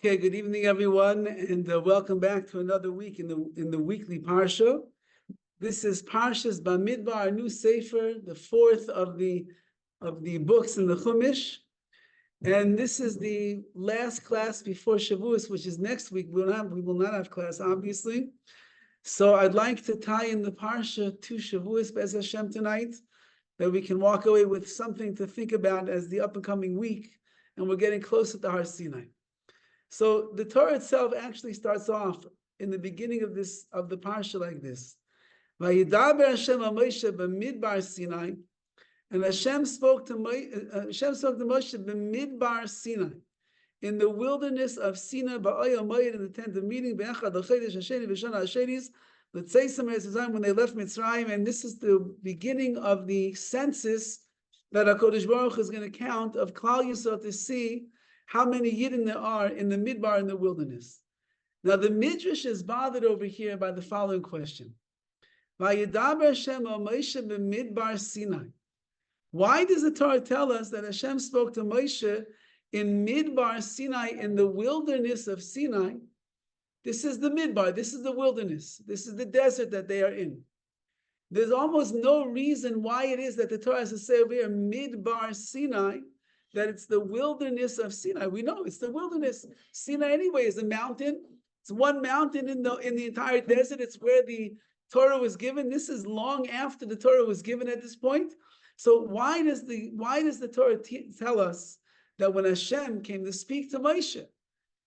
Okay, good evening, everyone, and welcome back to another week in the weekly parsha. This is PARSHAS BAMIDBAR, a new sefer, the fourth of the books in the Chumash, and this is the last class before Shavuos, which is next week. We will not have class, obviously. So I'd like to tie in the parsha to Shavuos Be'ez Hashem tonight, that we can walk away with something to think about as the up and coming week, and we're getting closer to Har Sinai. So the Torah itself actually starts off in the beginning of the parsha like this: Vayidaber Hashem al Moshe b'midbar Sinai, and Hashem spoke to Moshe b'midbar Sinai, in the wilderness of Sinai, ba'oyel moed, in the tent of meeting, be'echad l'chedesh hasheni v'shana hashenis, l'tzeisam eretz when they left Mitzrayim, and this is the beginning of the census that HaKadosh Baruch Hu is going to count of Klal Yisrael to see how many Yidden there are in the Midbar, in the wilderness. Now the Midrash is bothered over here by the following question: Vayidaber Hashem al Moshe b'midbar Sinai. Why does the Torah tell us that Hashem spoke to Moshe in Midbar Sinai, in the wilderness of Sinai? This is the Midbar, this is the wilderness, this is the desert that they are in. There's almost no reason why it is that the Torah has to say over here, Midbar Sinai, that it's the wilderness of Sinai. We know it's the wilderness. Sinai anyway is a mountain. It's one mountain in the entire desert. It's where the Torah was given. This is long after the Torah was given at this point. So why does the Torah tell us that when Hashem came to speak to Moshe,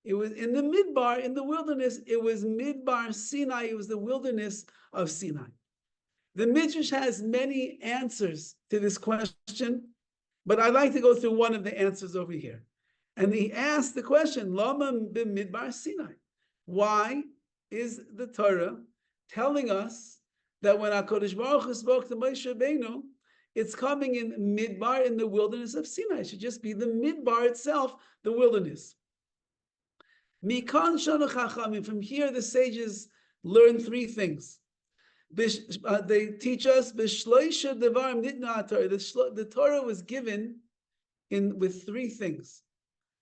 it was in the Midbar, in the wilderness? It was Midbar Sinai. It was the wilderness of Sinai. The Midrash has many answers to this question, but I'd like to go through one of the answers over here. And he asked the question, Lama b'midbar Sinai. Why is the Torah telling us that when HaKadosh Baruch Hu spoke to Moshe Rabbeinu, it's coming in Midbar, in the wilderness of Sinai? It should just be the Midbar itself, the wilderness. Mikan shanu chachamim. From here, the sages learn three things. They teach us the Torah was given with three things.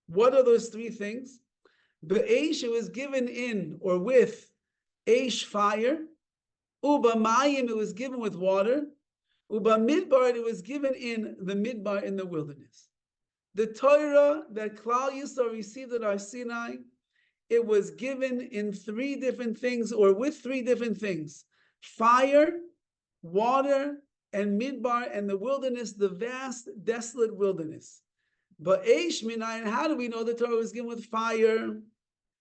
What are those three things? Be'esh, it was given in or with Eish, fire. Uba mayim, it was given with water. Uba midbar, it was given in the midbar, in the wilderness. The Torah that Klal Yisrael received at Har Sinai, it was given in three different things, or with three different things: fire, water, and midbar, and the wilderness, the vast, desolate wilderness. But Eish Minayin, how do we know the Torah was given with fire?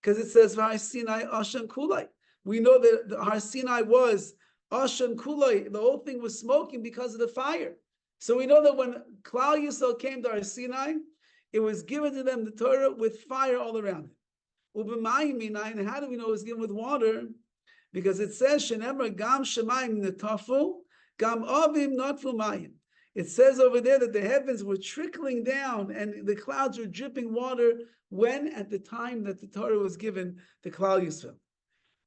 Because it says Har Sinai Ashan Kulai. We know that the Har Sinai was Ashan Kulai. The whole thing was smoking because of the fire. So we know that when Klal Yisrael came to Har Sinai, it was given to them, the Torah, with fire all around it. Ubemayim Minayin, how do we know it was given with water? Because it says, Shenemar Gam Shemayim Netafu, Gam Avim Natfu Mayim. It says over there that the heavens were trickling down and the clouds were dripping water when? At the time that the Torah was given to Klal Yisrael.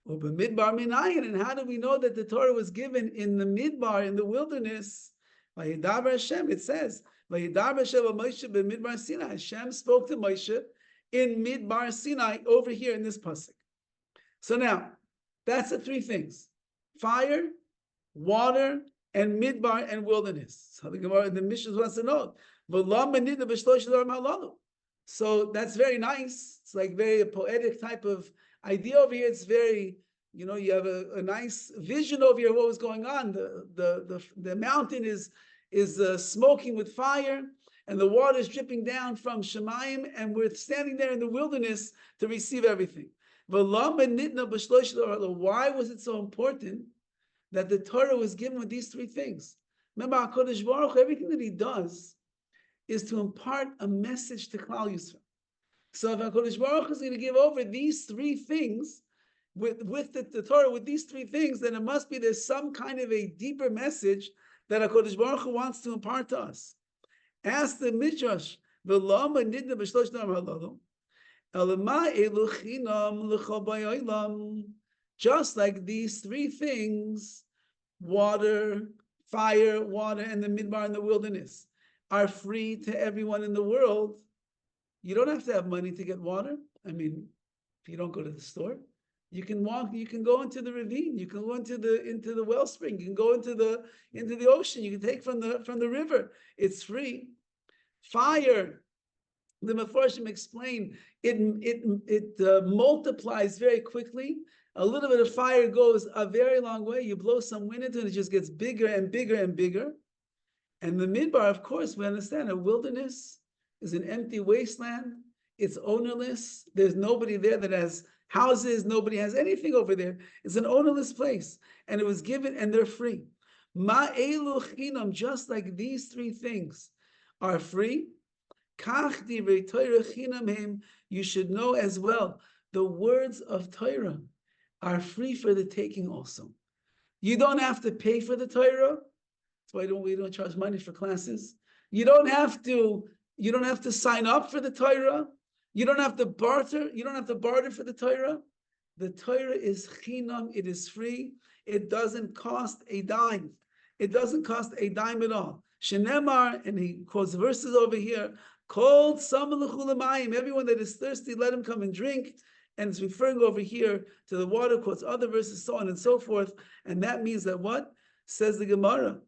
Midbar Minayin, and how do we know that the Torah was given in the Midbar, in the wilderness? Vayidaber Hashem, it says, Vayidaber Hashem Moshe b'midbar Sinai. Hashem spoke to Moshe in Midbar Sinai, over here in this pasuk. So now, that's the three things: fire, water, and midbar, and wilderness. So the Gemara, the Mishnah wants to know. So that's very nice. It's like very poetic type of idea over here. It's very, you have a nice vision over here of what was going on. The mountain is smoking with fire, and the water is dripping down from Shemayim, and we're standing there in the wilderness to receive everything. Why was it so important that the Torah was given with these three things? Remember, HaKadosh Baruch Hu, everything that he does is to impart a message to Klal Yisrael. So if HaKadosh Baruch Hu is going to give over these three things, with the Torah, with these three things, then it must be there's some kind of a deeper message that HaKadosh Baruch Hu wants to impart to us. Ask the Midrash, just like these three things, water, fire, water, and the midbar in the wilderness, are free to everyone in the world. You don't have to have money to get water. I mean, if you don't go to the store. You can walk, you can go into the ravine, you can go into the wellspring, you can go into the ocean, you can take from the river. It's free. Fire, the Mefarshim explain, it multiplies very quickly. A little bit of fire goes a very long way. You blow some wind into it, it just gets bigger and bigger and bigger. And the midbar, of course, we understand a wilderness is an empty wasteland. It's ownerless. There's nobody there that has houses. Nobody has anything over there. It's an ownerless place. And it was given, and they're free. Ma'elu chinam, just like these three things are free. Kach divrei Torah chinam hem, you should know as well, the words of Torah are free for the taking also. You don't have to pay for the Torah. That's why we don't charge money for classes. You don't have to sign up for the Torah. You don't have to barter. You don't have to barter for the Torah. The Torah is chinam. It is free. It doesn't cost a dime. It doesn't cost a dime at all. Shenemar, and he quotes verses over here, called Samalachulayim. Everyone that is thirsty, let him come and drink. And it's referring over here to the water, quotes other verses, so on and so forth. And that means that what? Says the Gemara.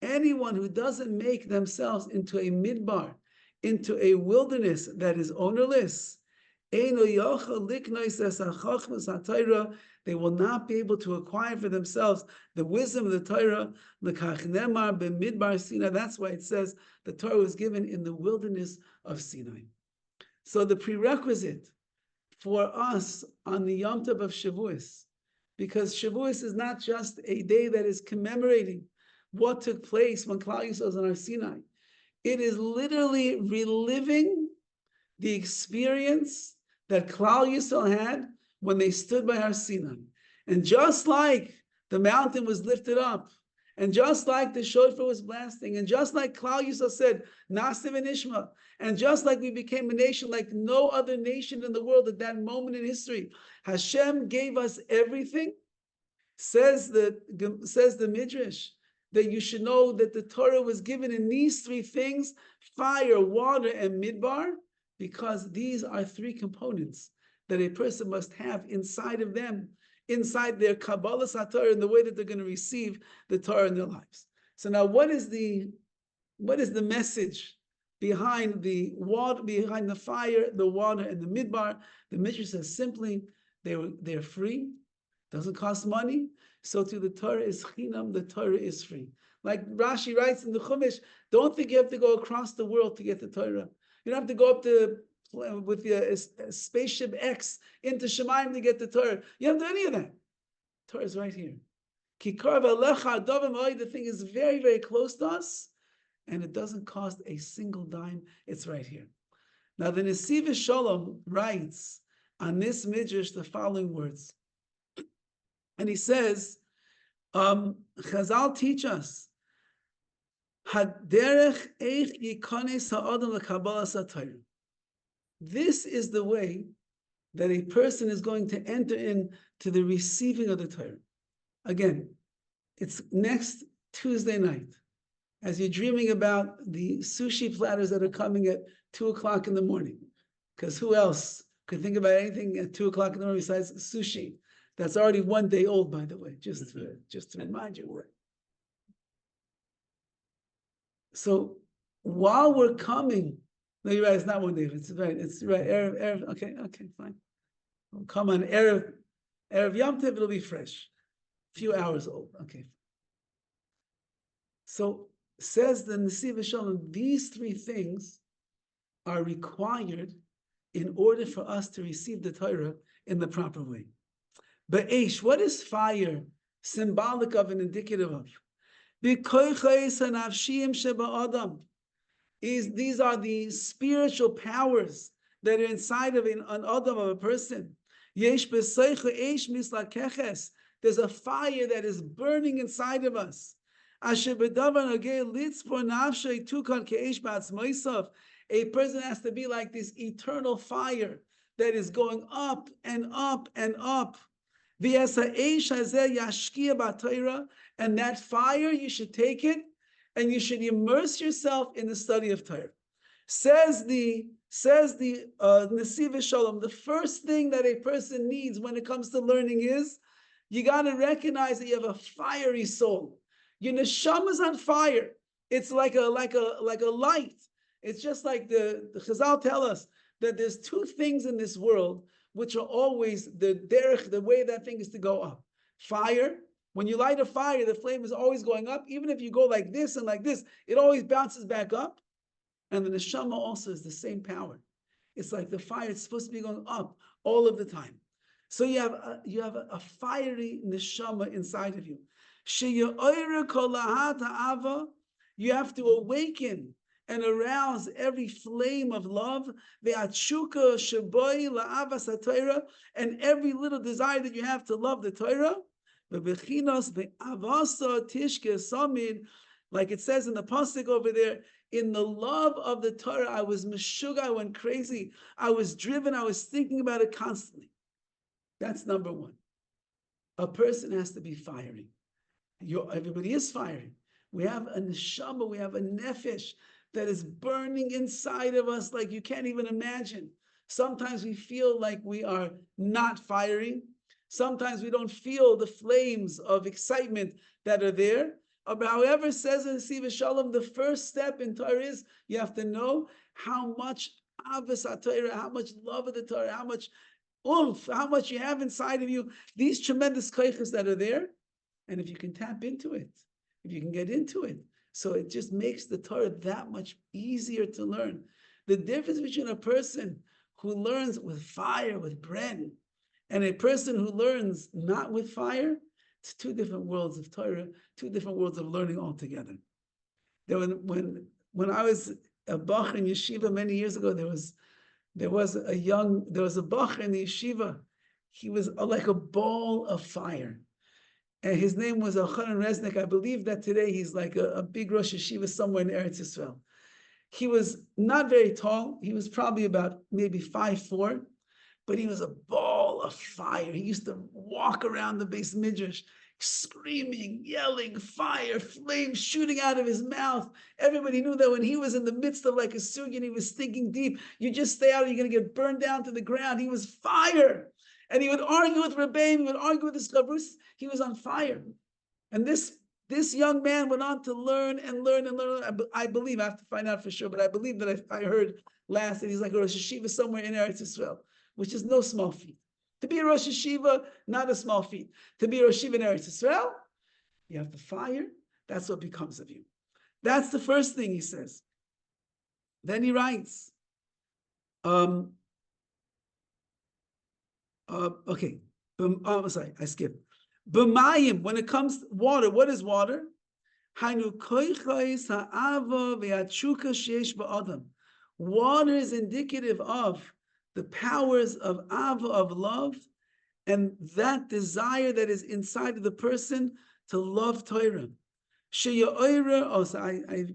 Anyone who doesn't make themselves into a midbar, into a wilderness that is ownerless, they will not be able to acquire for themselves the wisdom of the Torah. That's why it says the Torah was given in the wilderness of Sinai. So the prerequisite for us on the Yom Tov of Shavuos, because Shavuos is not just a day that is commemorating what took place when Klal Yisrael was on Har Sinai. It is literally reliving the experience that Klal Yisrael had when they stood by Har Sinai. And just like the mountain was lifted up, and just like the shofar was blasting, and just like Klal Yisrael said, Nasiv and Ishma, and just like we became a nation like no other nation in the world at that moment in history, Hashem gave us everything. Says the Midrash, that you should know that the Torah was given in these three things, fire, water, and midbar, because these are three components that a person must have inside of them, inside their Kabbalah Torah, in the way that they're going to receive the Torah in their lives. So now, what is the message behind the water, behind the fire, the water, and the midbar? The Midrash says simply, they're free, doesn't cost money. So to the Torah is chinam, the Torah is free. Like Rashi writes in the Chumash, don't think you have to go across the world to get the Torah. You don't have to go up with your spaceship X into Shemayim to get the Torah. You haven't done any of that. The Torah is right here. The thing is very, very close to us, and it doesn't cost a single dime. It's right here. Now the Nesiv Shalom writes on this Midrash the following words. And he says, Chazal teach us, this is the way that a person is going to enter into the receiving of the Torah. Again, it's next Tuesday night, as you're dreaming about the sushi platters that are coming at 2:00 in the morning. Because who else could think about anything at 2:00 in the morning besides sushi? That's already 1 day old, by the way, just to remind you. So while we're coming, no, you're right, it's not 1 day, it's right, Erev, okay, fine. We'll come on Erev Yom Tov, it'll be fresh. A few hours old, okay. So says the Nesiv Shalom, these three things are required in order for us to receive the Torah in the proper way. But Eish, what is fire symbolic of and indicative of? These are the spiritual powers that are inside of an Adam, of a person. There's a fire that is burning inside of us. A person has to be like this eternal fire that is going up and up and up. And that fire, you should take it and you should immerse yourself in the study of Torah. Says the Nesiv Shalom, the first thing that a person needs when it comes to learning is you got to recognize that you have a fiery soul. Your neshama is on fire. It's like a light. It's just like the Chazal tell us that there's two things in this world which are always the derech, the way that thing is to go up. Fire. When you light a fire, the flame is always going up. Even if you go like this and like this, it always bounces back up. And the neshama also is the same power. It's like the fire, it's supposed to be going up all of the time. So you have a fiery neshama inside of you. You have to awaken and arouse every flame of love, and every little desire that you have to love the Torah. Like it says in the pasuk over there, in the love of the Torah, I was meshugah, I went crazy, I was driven, I was thinking about it constantly. That's number one. A person has to be firing. Everybody is firing. We have a neshama, we have a nefesh that is burning inside of us like you can't even imagine. Sometimes we feel like we are not firing. Sometimes we don't feel the flames of excitement that are there. But however, says in Nesiv Shalom, the first step in Torah is you have to know how much avos HaTorah, how much love of the Torah, how much oomph, how much you have inside of you, these tremendous koiches that are there. And if you can tap into it, if you can get into it, so it just makes the Torah that much easier to learn. The difference between a person who learns with fire, with bread, and a person who learns not with fire, it's two different worlds of Torah, two different worlds of learning altogether. When I was a bach in yeshiva many years ago, there was a bach in the yeshiva. He was like a ball of fire. And his name was Elchanan Resnick. I believe that today he's like a big Rosh Yeshiva somewhere in Eretz Yisrael. He was not very tall. He was probably about maybe 5'4", but he was a ball of fire. He used to walk around the Beis Midrash, screaming, yelling, fire, flames shooting out of his mouth. Everybody knew that when he was in the midst of like a sugya, he was thinking deep. You just stay out, you're going to get burned down to the ground. He was fire. And he would argue with Rabbi, he would argue with his Shavuos. He was on fire. And this young man went on to learn and learn and learn. I believe, I have to find out for sure, but I believe that I heard last that he's like a Rosh Yeshiva somewhere in Eretz Yisrael, which is no small feat. To be a Rosh Yeshiva, not a small feat. To be a Rosh Yeshiva in Eretz Yisrael, you have the fire. That's what becomes of you. That's the first thing he says. Then he writes, okay, sorry, I skipped. B'mayim, when it comes to water, what is water? Water is indicative of the powers of ava, of love, and that desire that is inside of the person to love Torah. Oh, so I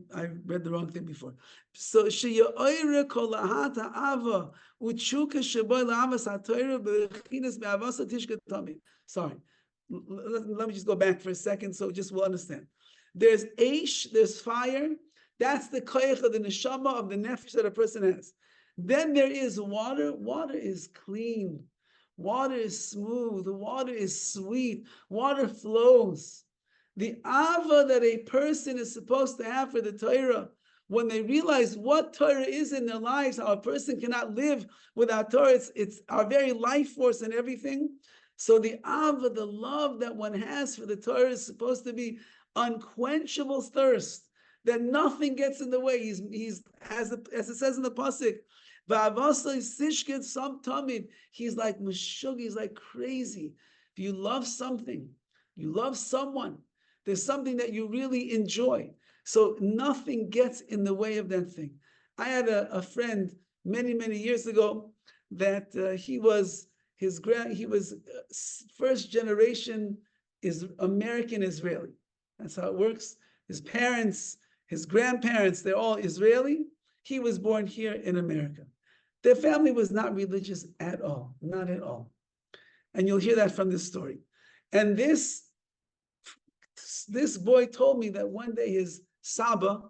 read the wrong thing before. So kolahata ava uchuka sheboy la'avas haTorah bechinas be'avasa tishka tami. Sorry, let me just go back for a second, so just we'll understand. There's aish, there's fire. That's the koyach of the neshama of the nefesh that a person has. Then there is water. Water is clean. Water is smooth. Water is sweet. Water flows. The ava that a person is supposed to have for the Torah, when they realize what Torah is in their lives, how a person cannot live without Torah, it's our very life force and everything. So the ava, the love that one has for the Torah, is supposed to be unquenchable thirst, that nothing gets in the way. He's as it says in the pasuk, he's like meshug, he's like crazy. If you love something, you love someone, there's something that you really enjoy. So nothing gets in the way of that thing. I had a friend many, many years ago that he was first generation is American Israeli. That's how it works. His parents, his grandparents, they're all Israeli. He was born here in America. Their family was not religious at all, not at all. And you'll hear that from this story. And this boy told me that one day his Saba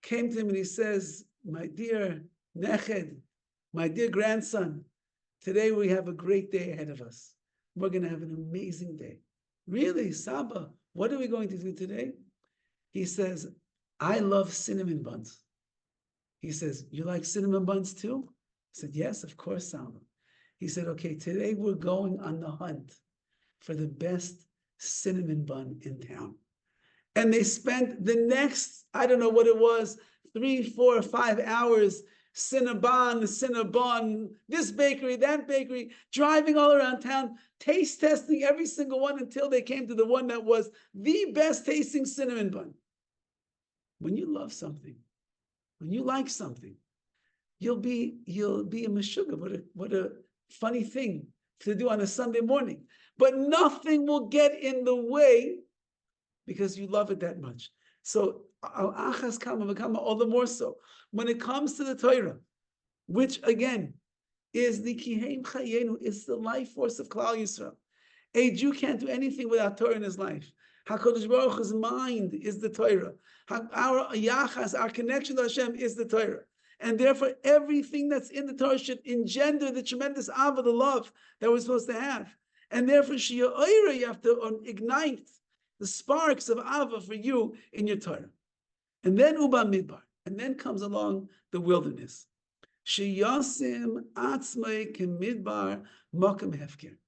came to him and he says, my dear Neched, my dear grandson, today we have a great day ahead of us. We're going to have an amazing day. Really, Saba, what are we going to do today? He says, I love cinnamon buns. He says, you like cinnamon buns too? I said, yes, of course, Saba. He said, okay, today we're going on the hunt for the best cinnamon bun in town. And they spent the next, I don't know what it was, 3, 4, 5 hours, Cinnabon, this bakery, that bakery, driving all around town, taste testing every single one until they came to the one that was the best tasting cinnamon bun. When you love something, when you like something, you'll be a meshuggah. What a funny thing to do on a Sunday morning. But nothing will get in the way because you love it that much. So al-achas kama v'kama, all the more so. When it comes to the Torah, which again is the kiheim chayenu, is the life force of Klal Yisrael. A Jew can't do anything without Torah in his life. HaKadosh Baruch Hu's mind is the Torah. Our yachas, our connection to Hashem is the Torah. And therefore, everything that's in the Torah should engender the tremendous ava, the love that we're supposed to have. And therefore, Shia Oira, you have to ignite the sparks of ava for you in your Torah. And then BAMIDBAR. And then comes along the wilderness. Sheyasim atzmai kemidbar makom hefker.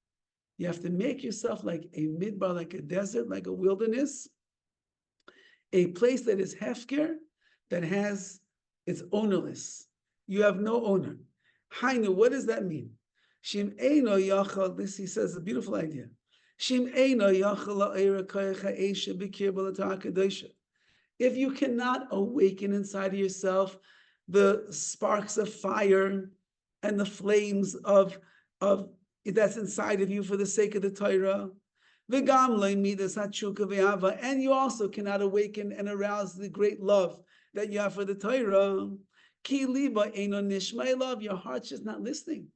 You have to make yourself like a midbar, like a desert, like a wilderness, a place that is hefker, that has, it's ownerless. You have no owner. Hainu, what does that mean? Shim eino yachal, this he says, a beautiful idea. Shim eino yachal la'era koyecha esha b'kir b'latah kadosha. If you cannot awaken inside of yourself the sparks of fire and the flames of that's inside of you for the sake of the Torah, and you also cannot awaken and arouse the great love that you have for the Torah. Your heart's just not listening.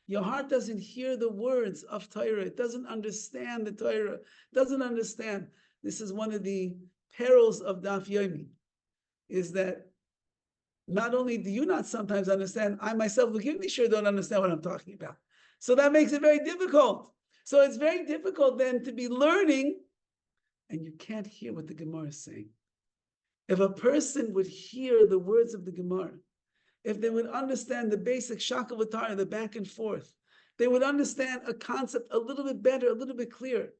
Your heart doesn't hear the words of Torah. It doesn't understand the Torah. Doesn't understand. This is one of the perils of Daf Yomi, is that not only do you not sometimes understand, I myself, sure don't understand what I'm talking about. So that makes it very difficult. So it's very difficult then to be learning, and you can't hear what the Gemara is saying. If a person would hear the words of the Gemara, if they would understand the basic shakavatara, the back and forth, they would understand a concept a little bit better, a little bit clearer,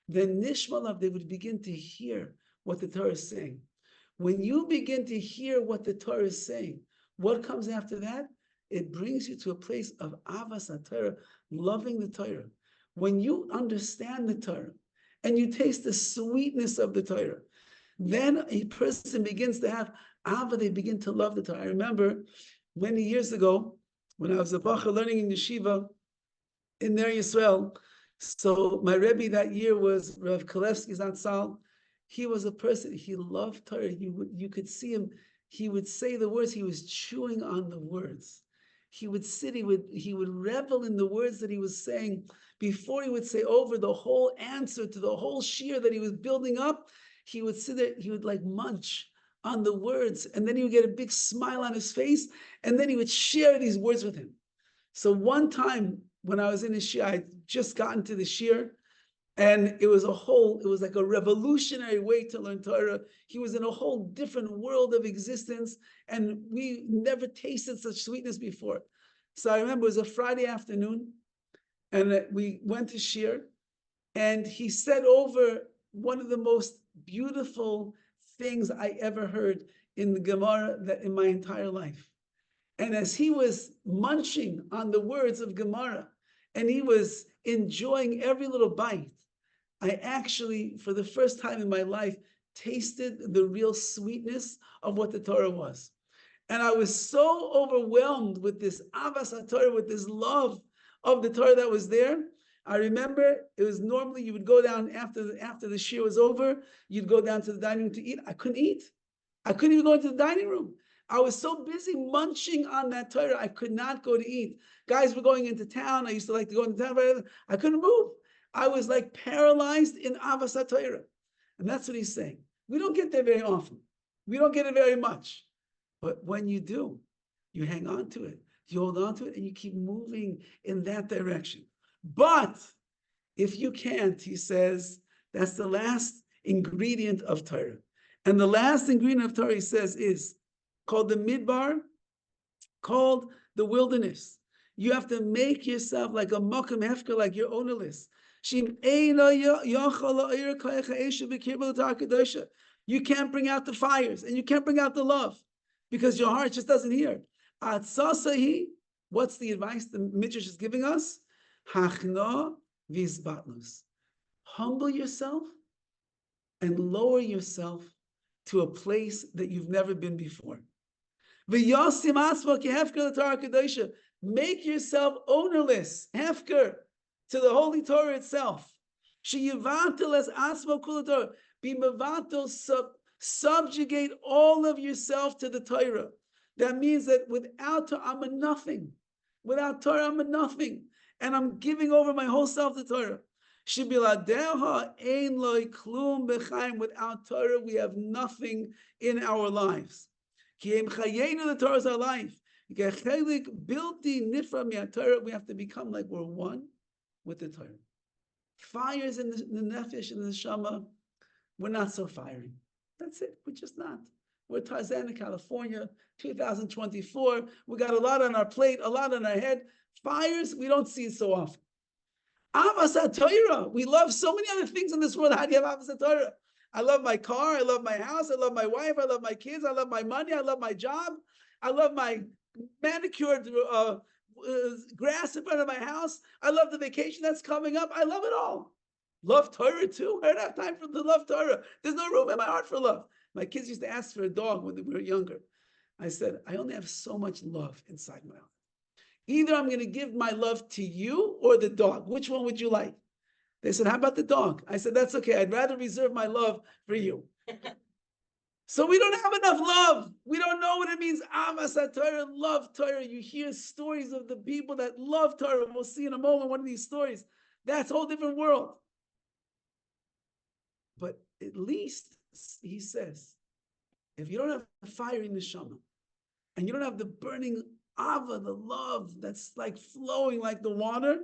then nishmalav, they would begin to hear what the Torah is saying. When you begin to hear what the Torah is saying, what comes after that? It brings you to a place of avas HaTorah, loving the Torah. When you understand the Torah and you taste the sweetness of the Torah, then a person begins to have ava, they begin to love the Torah. I remember many years ago when I was a bacher learning in yeshiva in Ner Yisrael. So my Rebbe that year was Rav Kalevsky Zatzal. He was a person, he loved Torah. You could see him, he would say the words, he was chewing on the words. He would sit, he would revel in the words that he was saying before he would say over the whole answer to the whole shir that he was building up. He would sit there, he would like munch on the words, and then he would get a big smile on his face, and then he would share these words with him. So one time when I was in his shir, I had just gotten to the shir, and it was like a revolutionary way to learn Torah. He was in a whole different world of existence, and we never tasted such sweetness before. So I remember it was a Friday afternoon, and we went to shir, and he said over one of the most beautiful things I ever heard in the Gemara that in my entire life. And as he was munching on the words of Gemara, and he was enjoying every little bite, I actually, for the first time in my life, tasted the real sweetness of what the Torah was. And I was so overwhelmed with this avas HaTorah, with this love of the Torah that was there. I remember it was normally you would go down after the shir was over, you'd go down to the dining room to eat. I couldn't eat. I couldn't even go into the dining room. I was so busy munching on that Torah, I could not go to eat. Guys were going into town. I used to like to go into town. I couldn't move. I was like paralyzed in avas HaTorah. And that's what he's saying. We don't get there very often. We don't get it very much. But when you do, you hang on to it. You hold on to it and you keep moving in that direction. But if you can't, he says, that's the last ingredient of Torah. And the last ingredient of Torah, he says, is called the midbar, called the wilderness. You have to make yourself like a makam hefker, like you're ownerless. You can't bring out the fires and you can't bring out the love because your heart just doesn't hear. What's the advice the Midrash is giving us? Hachna vizbatlus. Humble yourself and lower yourself to a place that you've never been before. Make yourself ownerless, hefker, to the Holy Torah itself. Be mevatel, subjugate all of yourself to the Torah. That means that without Torah, I'm a nothing. Without Torah, I'm a nothing. And I'm giving over my whole self to Torah. Without Torah, we have nothing in our lives. The Torah is our life. We have to become like we're one with the Torah. Fires in the nefesh and the neshama, we're not so fiery. That's it. We're just not. We're Tarzana, California, 2024. We got a lot on our plate, a lot on our head. Fires, we don't see it so often. Avas HaTorah. We love so many other things in this world. How do you have Avas HaTorah? I love my car. I love my house. I love my wife. I love my kids. I love my money. I love my job. I love my manicured grass in front of my house. I love the vacation that's coming up. I love it all. Love Torah too. I don't have time to love Torah. There's no room in my heart for love. My kids used to ask for a dog when they were younger. I said, I only have so much love inside my heart. Either I'm going to give my love to you or the dog. Which one would you like? They said, how about the dog? I said, that's okay. I'd rather reserve my love for you. So we don't have enough love. We don't know what it means. Avas HaTorah, love Torah. You hear stories of the people that love Torah. We'll see in a moment one of these stories. That's a whole different world. But at least, he says, if you don't have a fire in the neshama, and you don't have the burning ava, the love that's like flowing like the water,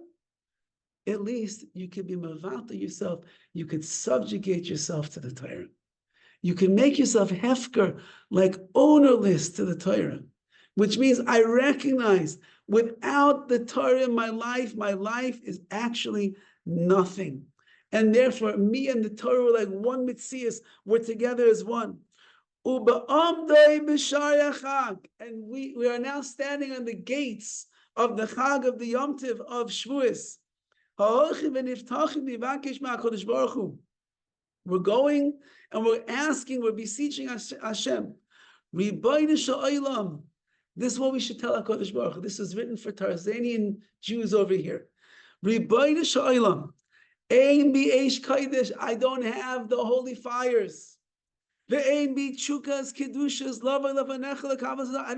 at least you could be mevatel yourself. You could subjugate yourself to the Torah. You can make yourself hefker, like ownerless to the Torah, which means I recognize without the Torah in my life is actually nothing. And therefore, me and the Torah were like one mitzias, we're together as one. And we are now standing on the gates of the Chag of the Yom Tiv of Shavuos. We're going and we're asking, we're beseeching Hashem. This is what we should tell HaKadosh Baruch Hu. This is written for Tarzanian Jews over here. I don't have the holy fires. I don't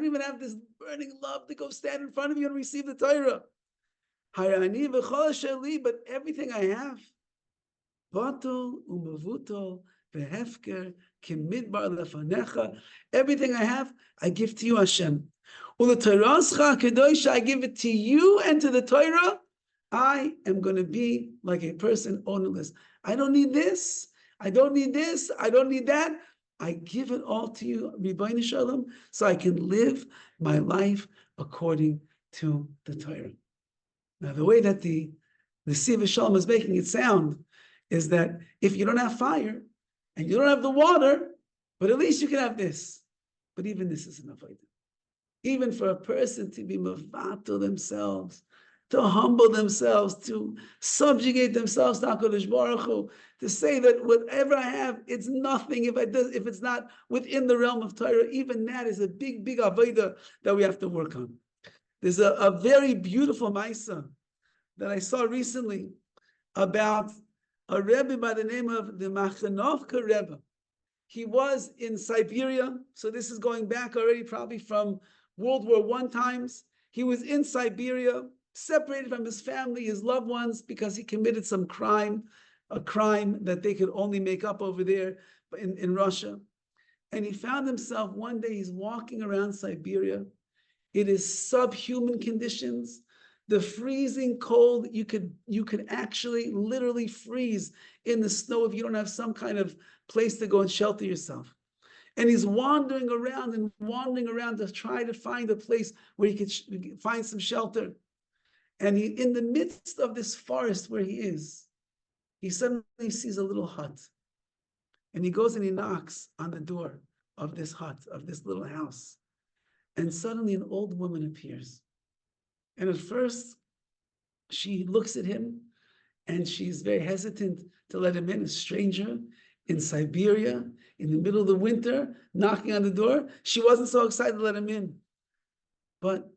even have this burning love to go stand in front of you and receive the Torah. But everything I have, everything I have, I give to you, Hashem. I give it to you and to the Torah. I am going to be like a person ownerless. I don't need this. I don't need this. I don't need that. I give it all to you, Ribbono Shel Olam, so I can live my life according to the Torah. Now, the way that the Siva Shalom is making it sound is that if you don't have fire and you don't have the water, but at least you can have this. But even this is enough. Even for a person to be mevatel themselves, to humble themselves, to subjugate themselves to HaKadosh Baruch Hu, to say that whatever I have, it's nothing if it's not within the realm of Torah. Even that is a big, big avodah that we have to work on. There's a very beautiful Maisa that I saw recently about a Rebbe by the name of the Machanovka Rebbe. He was in Siberia, so this is going back already probably from World War I times. He was in Siberia, separated from his family, his loved ones, because he committed some crime, a crime that they could only make up over there in Russia. And he found himself one day, he's walking around Siberia It is subhuman conditions. The freezing cold, you could actually literally freeze in the snow if you don't have some kind of place to go and shelter yourself. And he's wandering around to try to find a place where he could find some shelter. And in the midst of this forest where he is, he suddenly sees a little hut. And he goes and he knocks on the door of this hut, of this little house. And suddenly an old woman appears. And at first, she looks at him and she's very hesitant to let him in, a stranger in Siberia, in the middle of the winter, knocking on the door. She wasn't so excited to let him in. But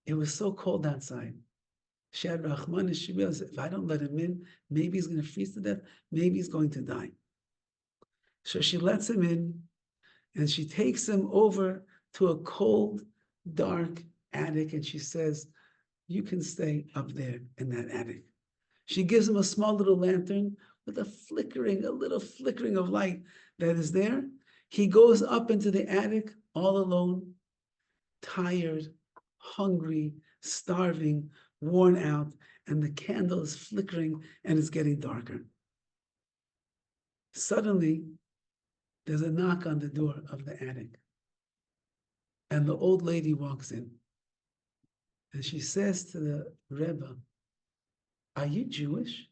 it was so cold outside. She had Rahman, and she realized, if I don't let him in, maybe he's going to freeze to death, maybe he's going to die. So she lets him in, and she takes him over to a cold, dark attic, and she says, you can stay up there in that attic. She gives him a small little lantern with a little flickering of light that is there. He goes up into the attic all alone, tired, hungry, starving, worn out, and the candle is flickering and it's getting darker. Suddenly, there's a knock on the door of the attic. And the old lady walks in. And she says to the Rebbe, are you Jewish?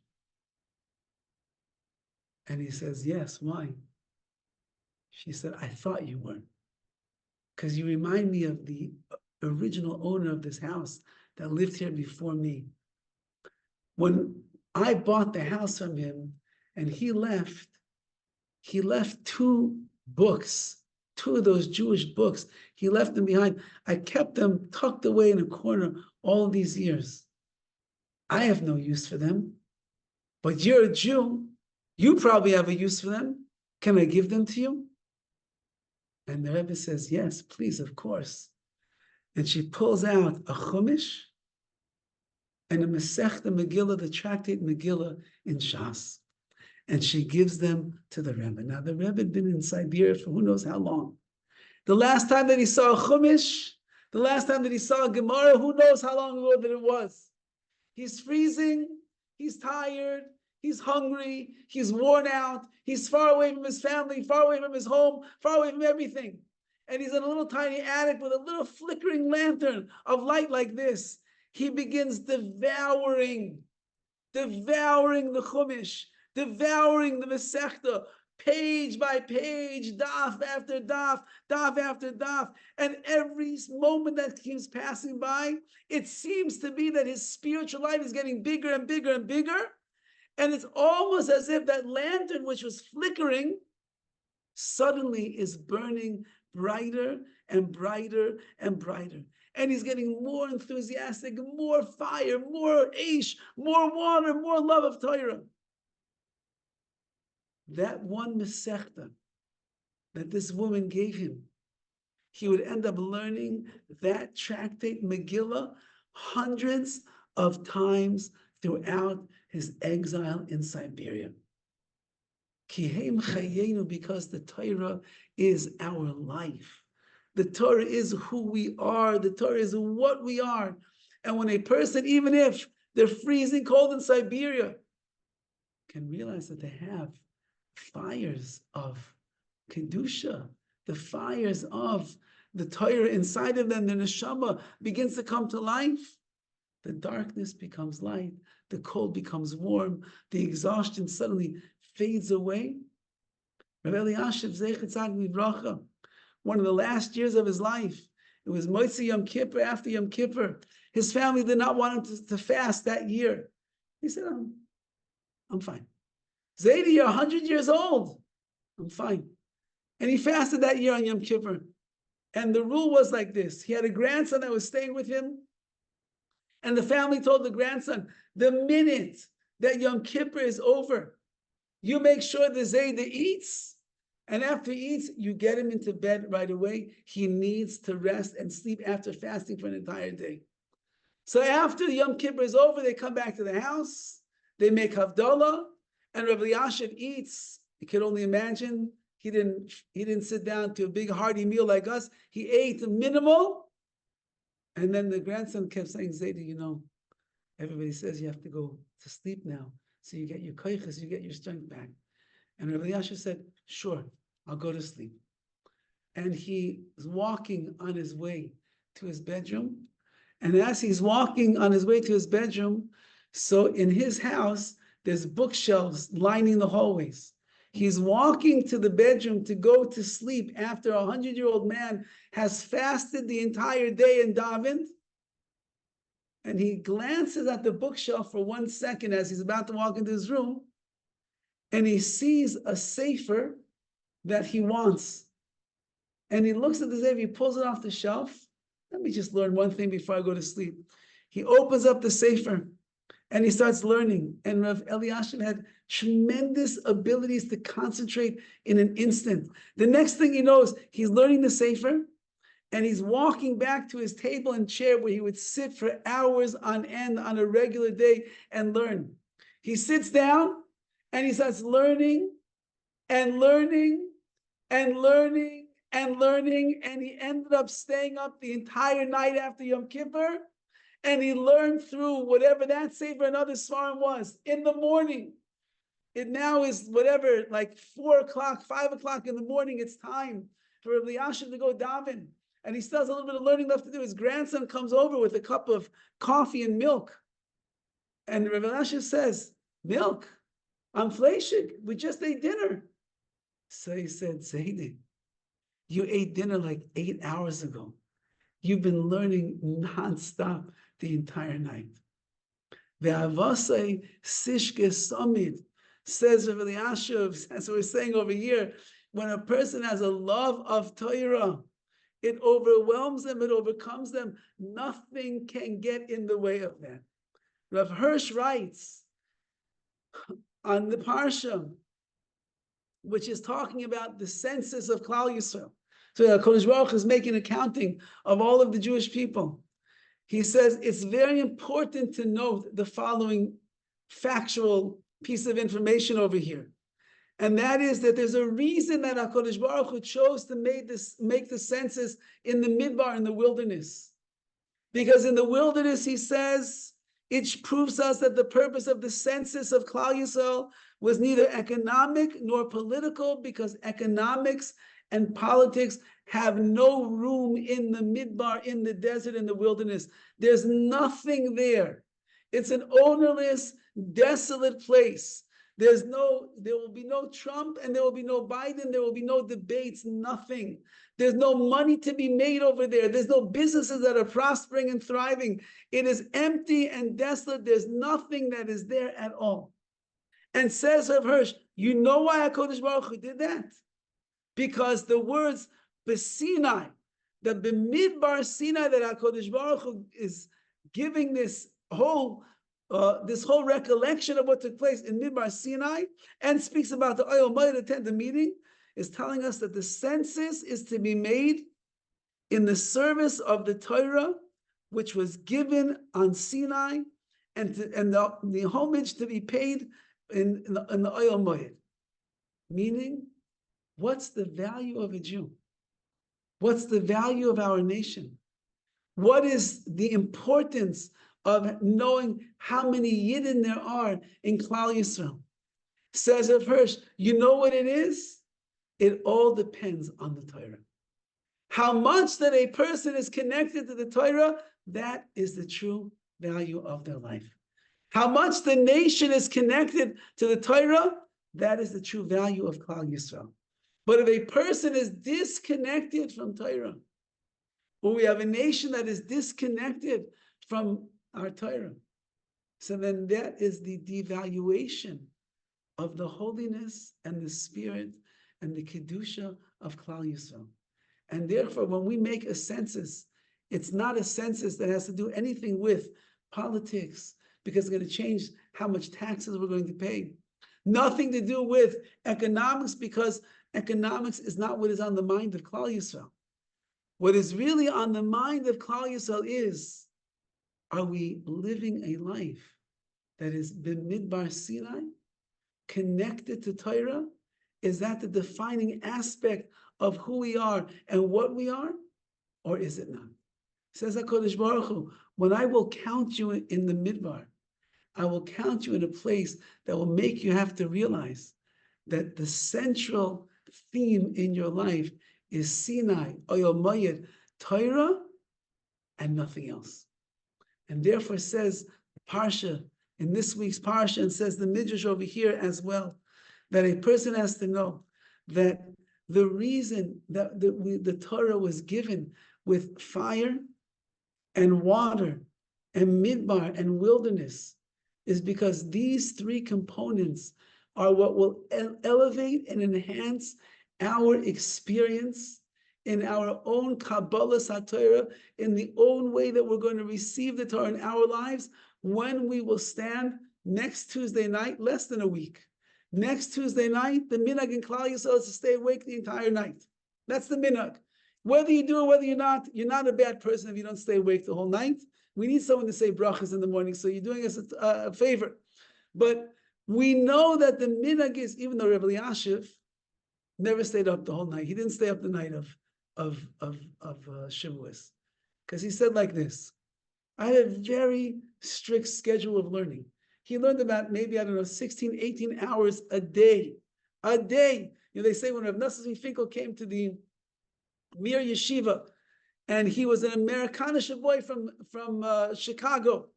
And he says, yes, why? She said, I thought you were. Because you remind me of the original owner of this house that lived here before me. When I bought the house from him and he left two books, two of those Jewish books. He left them behind. I kept them tucked away in a corner all these years. I have no use for them, but you're a Jew. You probably have a use for them. Can I give them to you? And the Rebbe says, yes, please, of course. And she pulls out a Chumash and a Masechta Megillah, the tractate Megillah in Shas. And she gives them to the Rebbe. Now, the Rebbe had been in Siberia for who knows how long. The last time that he saw a Chumash, the last time that he saw a Gemara, who knows how long ago that it was. He's freezing, he's tired, he's hungry, he's worn out, he's far away from his family, far away from his home, far away from everything. And he's in a little tiny attic with a little flickering lantern of light like this. He begins devouring the Chumash, devouring the Masechta, page by page, daf after daf, daf after daf. And every moment that keeps passing by, it seems to be that his spiritual life is getting bigger and bigger and bigger. And it's almost as if that lantern, which was flickering, suddenly is burning brighter and brighter and brighter. And he's getting more enthusiastic, more fire, more aish, more water, more love of Torah. That one Masechta that this woman gave him, he would end up learning that tractate Megillah hundreds of times throughout his exile in Siberia. Kihem chayenu, because the Torah is our life. The Torah is who we are. The Torah is what we are. And when a person, even if they're freezing cold in Siberia, can realize that they have fires of Kedusha, the fires of the Torah inside of them, the neshama begins to come to life. The darkness becomes light, the cold becomes warm, the exhaustion suddenly fades away. Rabbi Eliashiv Zeichet Tzaddik Livracha, one of the last years of his life, it was Motzei Yom Kippur, after Yom Kippur. His family did not want him to fast that year. He said, I'm fine. Zaidi, you're 100 years old. I'm fine. And he fasted that year on Yom Kippur. And the rule was like this. He had a grandson that was staying with him. And the family told the grandson, the minute that Yom Kippur is over, you make sure the Zaidi eats. And after he eats, you get him into bed right away. He needs to rest and sleep after fasting for an entire day. So after Yom Kippur is over, they come back to the house. They make Havdalah. And Rabbi Yashiv eats. You can only imagine. He didn't sit down to a big hearty meal like us. He ate minimal. And then the grandson kept saying, Zayda, everybody says you have to go to sleep now, so you get your koiches, you get your strength back. And Rabbi Yasha said, sure, I'll go to sleep. And he was walking on his way to his bedroom. And as he's walking on his way to his bedroom, so in his house, there's bookshelves lining the hallways. He's walking to the bedroom to go to sleep after a 100-year-old man has fasted the entire day in davened. And he glances at the bookshelf for 1 second as he's about to walk into his room, and he sees a sefer that he wants. And he looks at the sefer, he pulls it off the shelf. Let me just learn one thing before I go to sleep. He opens up the sefer and he starts learning. And Rav Eliashib had tremendous abilities to concentrate in an instant. The next thing he knows, he's learning the sefer, and he's walking back to his table and chair where he would sit for hours on end on a regular day and learn. He sits down and he starts learning and learning and learning and learning, and he ended up staying up the entire night after Yom Kippur, and he learned through whatever that sefer and other svarim was. In the morning, it now is whatever, like 4 o'clock, 5 o'clock in the morning, it's time for Rabbi Yashin to go daven. And he still has a little bit of learning left to do. His grandson comes over with a cup of coffee and milk. And Rabbi Yashin says, milk? I'm fleshig. We just ate dinner. So he said, Zaydi, you ate dinner like 8 hours ago. You've been learning nonstop the entire night. Ve'avasei sishke samid, says Rabbi Yashuv, as we're saying over here, when a person has a love of Torah, it overwhelms them, it overcomes them. Nothing can get in the way of that. Rav Hirsch writes on the Parsha, which is talking about the census of Klal Yisrael. So HaKadosh Baruch Hu is making accounting of all of the Jewish people. He says it's very important to note the following factual piece of information over here. And that is that there's a reason that HaKadosh Baruch Hu chose to make the census in the Midbar, in the wilderness. Because in the wilderness, he says, it proves us that the purpose of the census of Klal Yisrael was neither economic nor political, because economics and politics have no room in the Midbar, in the desert, in the wilderness. There's nothing there. It's an ownerless, desolate place. There will be no Trump, and there will be no Biden. There will be no debates, nothing. There's no money to be made over there. There's no businesses that are prospering and thriving. It is empty and desolate. There's nothing that is there at all. And says Rav Hirsch, you know why HaKadosh Baruch Hu did that? Because the words B'Sinai, the B'Midbar Sinai that HaKadosh Baruch Hu is giving this whole recollection of what took place in Midbar Sinai, and speaks about the Oyel Moed attend the meeting, is telling us that the census is to be made in the service of the Torah, which was given on Sinai, and the homage to be paid in the Oyel Moed. Meaning, what's the value of a Jew? What's the value of our nation? What is the importance of knowing how many Yidden there are in Klal Yisrael? Says Rav Hirsch, you know what it is? It all depends on the Torah. How much that a person is connected to the Torah, that is the true value of their life. How much the nation is connected to the Torah, that is the true value of Klal Yisrael. But if a person is disconnected from Torah, or we have a nation that is disconnected from our Torah, so then that is the devaluation of the holiness and the spirit and the kedusha of Klal Yisrael. And therefore, when we make a census, it's not a census that has to do anything with politics, because it's going to change how much taxes we're going to pay. Nothing to do with economics, because economics is not what is on the mind of Klal Yisrael. What is really on the mind of Klal Yisrael is, are we living a life that is B'Midbar Sinai, connected to Torah? Is that the defining aspect of who we are and what we are? Or is it not? Says HaKadosh Baruch Hu, when I will count you in the midbar, I will count you in a place that will make you have to realize that the central theme in your life is Sinai, Oyel Moyed, Torah, and nothing else. And therefore says Parsha, in this week's Parsha, and says the Midrash over here as well, that a person has to know that the reason that the Torah was given with fire and water and midbar and wilderness is because these three components are what will elevate and enhance our experience in our own Kabbalah HaTorah, in the own way that we're going to receive the Torah in our lives when we will stand next Tuesday night, less than a week. Next Tuesday night, the minhag in Klal Yisrael is to stay awake the entire night. That's the minhag. Whether you do it, whether you're not a bad person if you don't stay awake the whole night. We need someone to say brachas in the morning, so you're doing us a favor. But we know that the minhag is, even though Rabbi Yashiv never stayed up the whole night. He didn't stay up the night of Shavuos, because he said like this: I had a very strict schedule of learning. He learned about maybe, 16, 18 hours a day. A day. They say when Rav Nosson Finkel came to the Mir Yeshiva, and he was an Americanish boy from Chicago,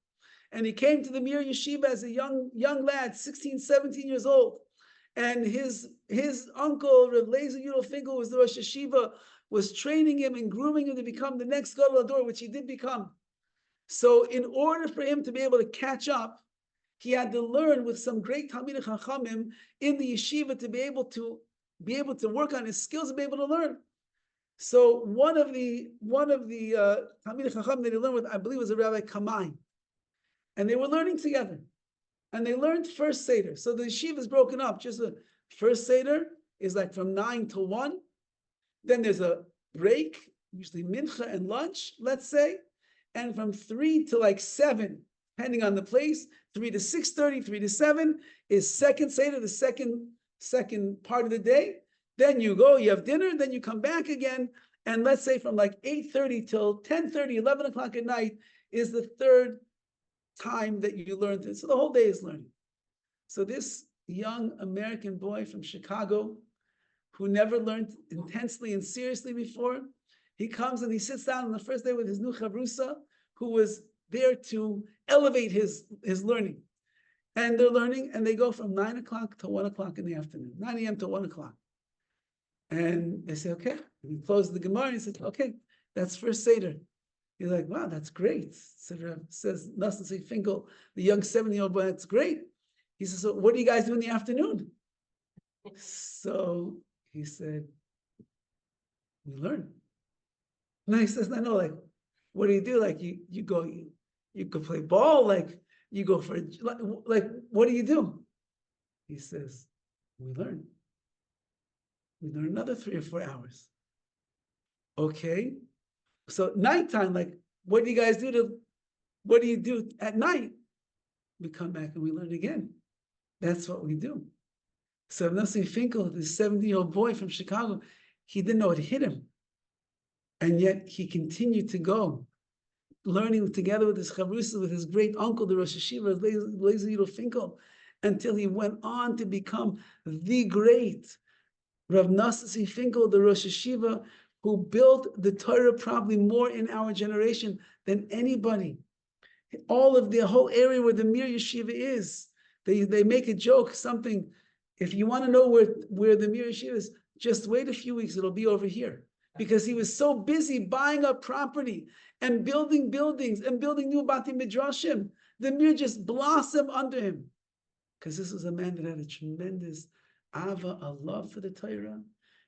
and he came to the Mir Yeshiva as a young lad, 16, 17 years old, and his uncle Rav Lezer Yudel Finkel was the Rosh Yeshiva, was training him and grooming him to become the next Gadol Hador, which he did become. So in order for him to be able to catch up, he had to learn with some great Talmidei Chachamim in the yeshiva to be able to work on his skills and be able to learn. So one of the Talmidei Chachamim that he learned with, I believe, was a Rabbi Kamai, and they were learning together, and they learned first Seder. So the yeshiva is broken up. Just the first Seder is like from 9 to 1. Then there's a break, usually mincha and lunch, let's say, and from 3 to like 7. Depending on the place, 3 to 6:30, 3 to 7 is second Seder, the second part of the day. Then you go, you have dinner, then you come back again. And let's say from like 8:30 till 10:30, 11 o'clock at night is the third time that you learn this. So the whole day is learning. So this young American boy from Chicago, who never learned intensely and seriously before, he comes and he sits down on the first day with his new chavrusa, who was there to elevate his learning. And they're learning, and they go from 9 o'clock to 1 o'clock in the afternoon, 9 a.m. to 1 o'clock. And they say, okay. And he closes the Gemara and he says, okay, that's first Seder. He's like, wow, that's great. So says Nosson Finkel, the young 7-year-old boy, that's great. He says, so what do you guys do in the afternoon? So he said, we learn. No, he says, no, like, what do you do? Like, you go play ball, like, you go for, like, what do you do? He says, we learn. We learn another 3 or 4 hours. Okay. So nighttime, like, what do you guys do at night? We come back and we learn again. That's what we do. So Nosson Finkel, this 70-year-old boy from Chicago, he didn't know it hit him. And yet he continued to go, learning together with his chavrusa, with his great uncle, the Rosh Yeshiva, Lezer Yudel Finkel, until he went on to become the great Rav Nosson Finkel, the Rosh Yeshiva, who built the Torah probably more in our generation than anybody. All of the whole area where the Mir Yeshiva is, they make a joke, something, if you want to know where the Mir Yeshiva is, just wait a few weeks, it'll be over here. Because he was so busy buying up property and building buildings and building new Bati Midrashim. The Mir just blossomed under him. Because this was a man that had a tremendous ava, a love for the Torah.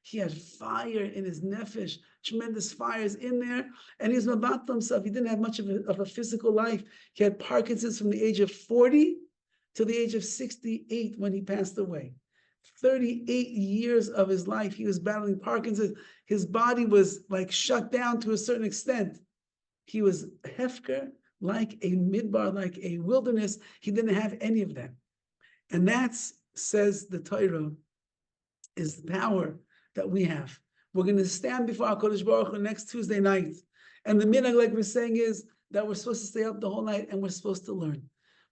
He had fire in his nefesh, tremendous fires in there. And he was mabat himself. He didn't have much of a physical life. He had Parkinson's from the age of 40 to the age of 68 when he passed away. 38 years of his life, he was battling Parkinson's. His body was like shut down to a certain extent. He was hefker, like a midbar, like a wilderness. He didn't have any of that. And that's, says the Torah, is the power that we have. We're going to stand before HaKadosh Baruch Hu next Tuesday night, And the minhag, like we're saying, is that we're supposed to stay up the whole night and we're supposed to learn.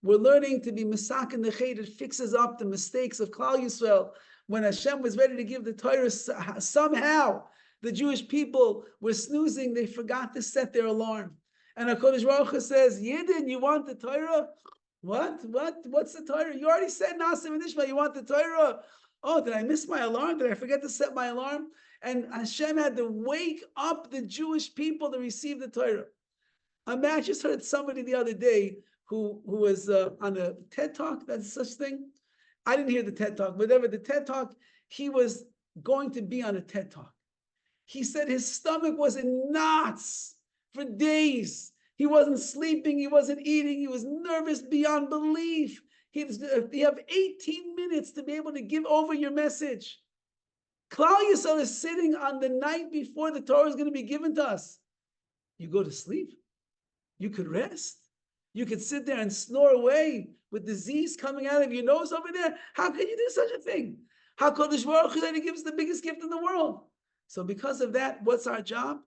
We're learning to be misak in the chet. It fixes up the mistakes of Klal Yisrael. When Hashem was ready to give the Torah, somehow the Jewish people were snoozing. They forgot to set their alarm. And HaKadosh Baruch Hu says, Yidden, you want the Torah? What? What's the Torah? You already said Nasim and Ishmael, you want the Torah? Oh, did I miss my alarm? Did I forget to set my alarm? And Hashem had to wake up the Jewish people to receive the Torah. I just heard somebody the other day who was on a TED Talk, that's such thing. I didn't hear the TED Talk, whatever the TED Talk, he was going to be on a TED Talk. He said his stomach was in knots for days. He wasn't sleeping, he wasn't eating, he was nervous beyond belief. You have 18 minutes to be able to give over your message. Klal Yisrael is sitting on the night before the Torah is going to be given to us. You go to sleep. You could rest. You could sit there and snore away with disease coming out of your nose over there. How can you do such a thing? How HaKadosh Baruch Hu that He gives the biggest gift in the world. So because of that, what's our job?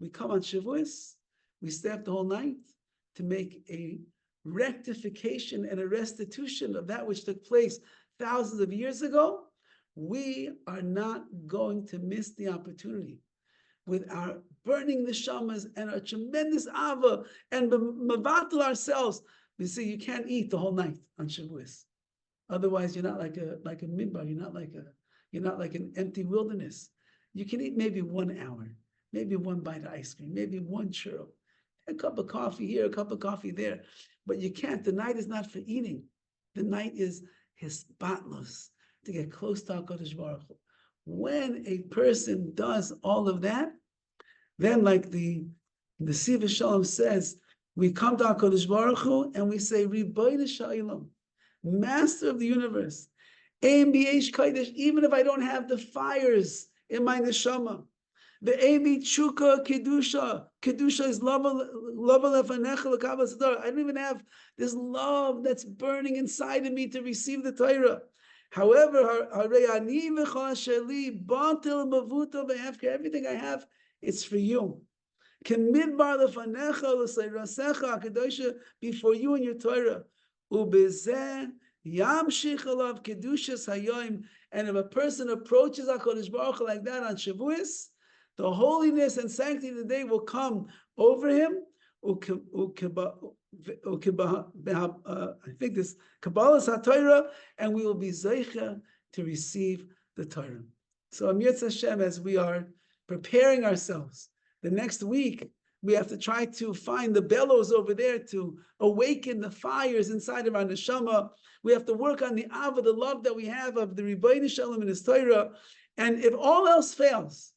We come on Shavuos. We stay up the whole night to make a rectification and a restitution of that which took place thousands of years ago. We are not going to miss the opportunity with our burning neshamas and our tremendous ava and mavatal ourselves. We say you can't eat the whole night on Shavuos. Otherwise, you're not like a midbar. You're not like an empty wilderness. You can eat maybe 1 hour, maybe one bite of ice cream, maybe one churro, a cup of coffee here, a cup of coffee there. But you can't. The night is not for eating. The night is hisbatlos, to get close to HaKadosh Baruch Hu. When a person does all of that, then like the Siva Shalom says, we come to HaKadosh Baruch Hu and we say, Ribono Shel Olam, Master of the universe, Ein B'Yesh Kodesh, even if I don't have the fires in my neshama, the Ein B'Tshuka Kedusha is love lefanecha l'kavos Torah. I don't even have this love that's burning inside of me to receive the Torah. However, everything I have, it's for you. Before you and your Torah. And if a person approaches HaKadosh Baruch Hu like that on Shavuos, the holiness and sanctity of the day will come over him. I think this Kabbalah's HaTorah, and we will be zeicha to receive the Torah. So Amir Hashem, as we are preparing ourselves, the next week we have to try to find the bellows over there to awaken the fires inside of our neshama. We have to work on the ava, the love that we have of the Ribono Shel Olam and His Torah. And if all else fails,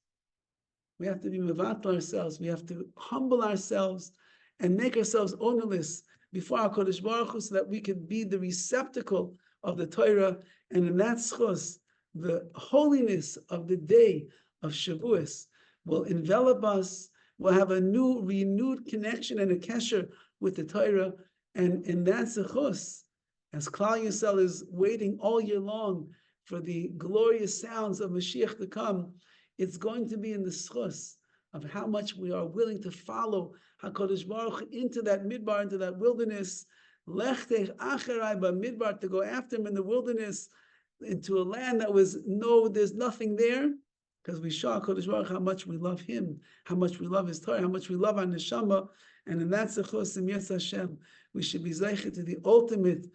we have to be mevatel ourselves. We have to humble ourselves and make ourselves ownerless before HaKadosh Baruch Hu so that we can be the receptacle of the Torah. And in that schus, the holiness of the day of Shavuos will envelop us. We'll have a new, renewed connection and a kesher with the Torah. And in that schus, as Klal Yisrael is waiting all year long for the glorious sounds of Mashiach to come, it's going to be in the schus of how much we are willing to follow HaKadosh Baruch Hu into that midbar, into that wilderness. Lechtech acherai bamidbar, to go after him in the wilderness, into a land that there's nothing there, because we show HaKadosh Baruch Hu how much we love him, how much we love his Torah, how much we love our neshama, and in that zechus im Yetz Hashem, we should be zeicha to the ultimate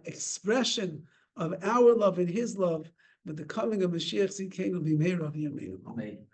expression of our love and his love, but the coming of Mashiach Tzidkeinu b'meira v'yameinu. Amen.